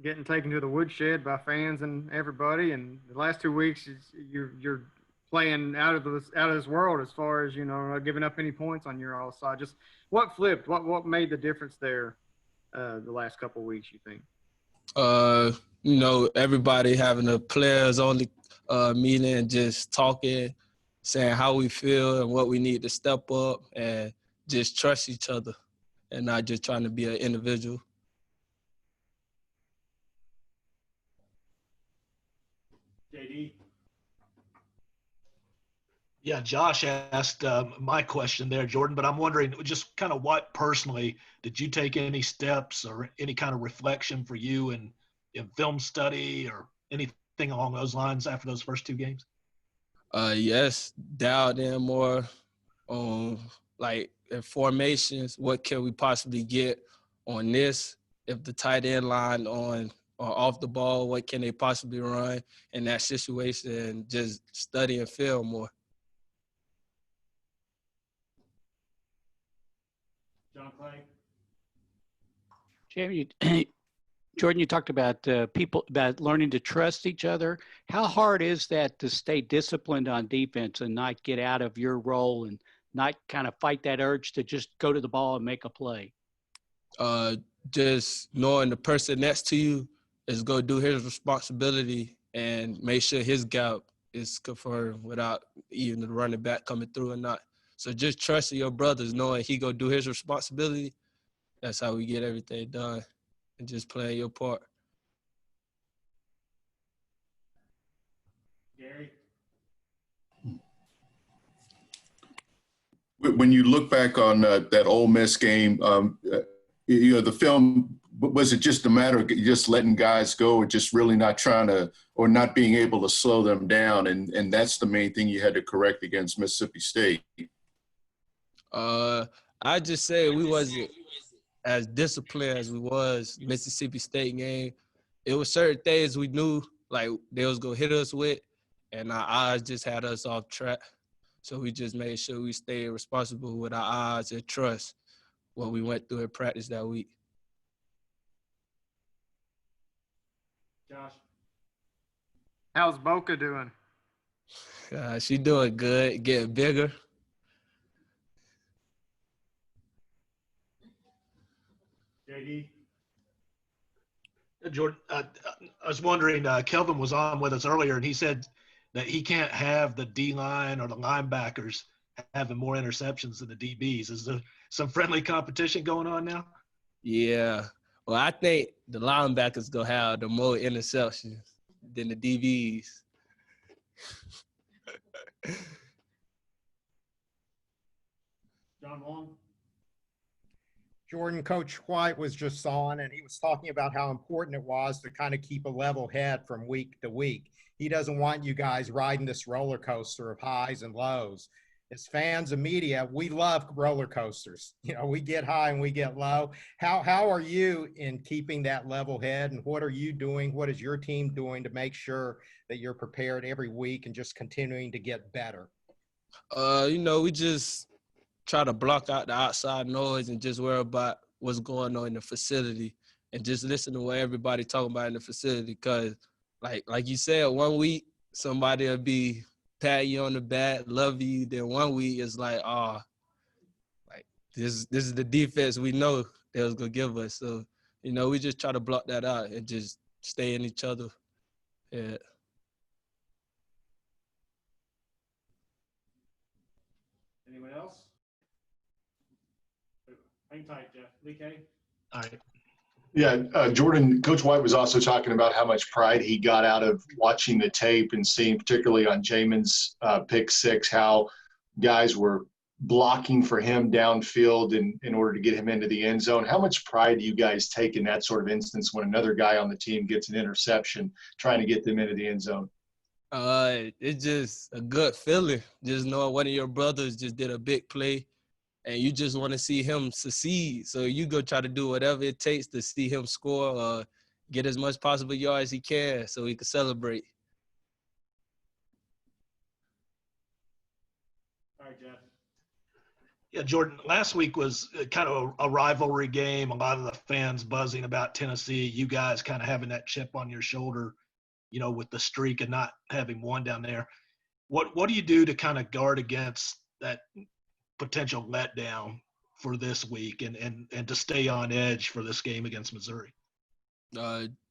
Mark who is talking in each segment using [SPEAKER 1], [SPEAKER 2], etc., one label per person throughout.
[SPEAKER 1] getting taken to the woodshed by fans and everybody. And the last 2 weeks, you're playing out of this world as far as not giving up any points on your all side. Just what flipped? What made the difference there the last couple of weeks? You think?
[SPEAKER 2] Uh, everybody having a players only meeting and just talking, saying how we feel and what we need to step up and just trust each other and not just trying to be an individual.
[SPEAKER 3] JD.
[SPEAKER 4] Yeah, Josh asked my question there, Jordan, but I'm wondering just kind of what personally did you take any steps or any kind of reflection for you in film study or anything along those lines after those first two games?
[SPEAKER 2] Yes, dialed in more on like in formations. What can we possibly get on this? If the tight end line on or off the ball, what can they possibly run in that situation? And just study and film more.
[SPEAKER 3] John Clay.
[SPEAKER 5] Jamie, Jordan, you talked about people about learning to trust each other. How hard is that to stay disciplined on defense and not get out of your role and not kind of fight that urge to just go to the ball and make a play?
[SPEAKER 2] Just knowing the person next to you is going to do his responsibility and make sure his gap is confirmed without even the running back coming through or not. So just trusting your brothers, knowing he going to do his responsibility. That's how we get everything done, and just playing your part.
[SPEAKER 3] Gary.
[SPEAKER 6] When you look back on that Ole Miss game, the film, was it just a matter of just letting guys go or just really not trying to, or not being able to slow them down? And that's the main thing you had to correct against Mississippi State.
[SPEAKER 2] I just say we wasn't as disciplined as we was Mississippi State game. It was certain things we knew like they was gonna hit us with, and our eyes just had us off track. So we just made sure we stayed responsible with our eyes and trust what we went through in practice that week.
[SPEAKER 3] Josh.
[SPEAKER 1] How's Boca doing?
[SPEAKER 2] She doing good, getting bigger.
[SPEAKER 3] JD.
[SPEAKER 4] Jordan, I was wondering, Kelvin was on with us earlier, and he said that he can't have the D-line or the linebackers having more interceptions than the DBs. Is there some friendly competition going on now?
[SPEAKER 2] Yeah. Well, I think the linebackers going to have the more interceptions than the DBs.
[SPEAKER 3] John Long.
[SPEAKER 7] Jordan, Coach White was just on, and he was talking about how important it was to kind of keep a level head from week to week. He doesn't want you guys riding this roller coaster of highs and lows. As fans of media, we love roller coasters. We get high and we get low. How are you in keeping that level head, and what are you doing? What is your team doing to make sure that you're prepared every week and just continuing to get better?
[SPEAKER 2] We just try to block out the outside noise and just worry about what's going on in the facility and just listen to what everybody talking about in the facility. Because, like you said, one week somebody will be pat you on the back, love you. Then one week it's like, this is the defense we know they was gonna give us. So, we just try to block that out and just stay in each other. Yeah.
[SPEAKER 3] Anyone else? Hang tight, Jeff. Lee K.
[SPEAKER 4] All right.
[SPEAKER 8] Yeah, Jordan, Coach White was also talking about how much pride he got out of watching the tape and seeing, particularly on Jamin's pick six, how guys were blocking for him downfield in order to get him into the end zone. How much pride do you guys take in that sort of instance when another guy on the team gets an interception trying to get them into the end zone?
[SPEAKER 2] It's just a good feeling, just knowing one of your brothers just did a big play and you just want to see him succeed. So you go try to do whatever it takes to see him score or get as much possible yards as he can so he can celebrate.
[SPEAKER 3] All right, Jeff.
[SPEAKER 4] Yeah, Jordan, last week was kind of a rivalry game. A lot of the fans buzzing about Tennessee. You guys kind of having that chip on your shoulder, with the streak and not having won down there. What do you do to kind of guard against that potential letdown for this week and to stay on edge for this game against Missouri?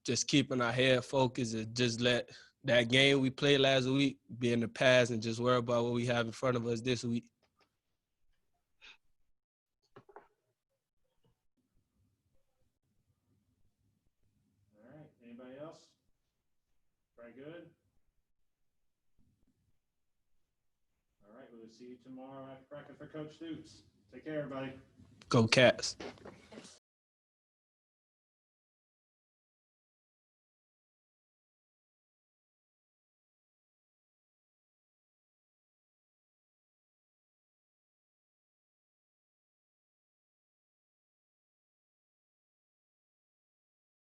[SPEAKER 2] Just keeping our head focused and just let that game we played last week be in the past and just worry about what we have in front of us this week.
[SPEAKER 3] All right. Anybody else? Very good. All right. We'll see you tomorrow after practice for Coach Stoops. Take care, everybody.
[SPEAKER 2] Go Cats.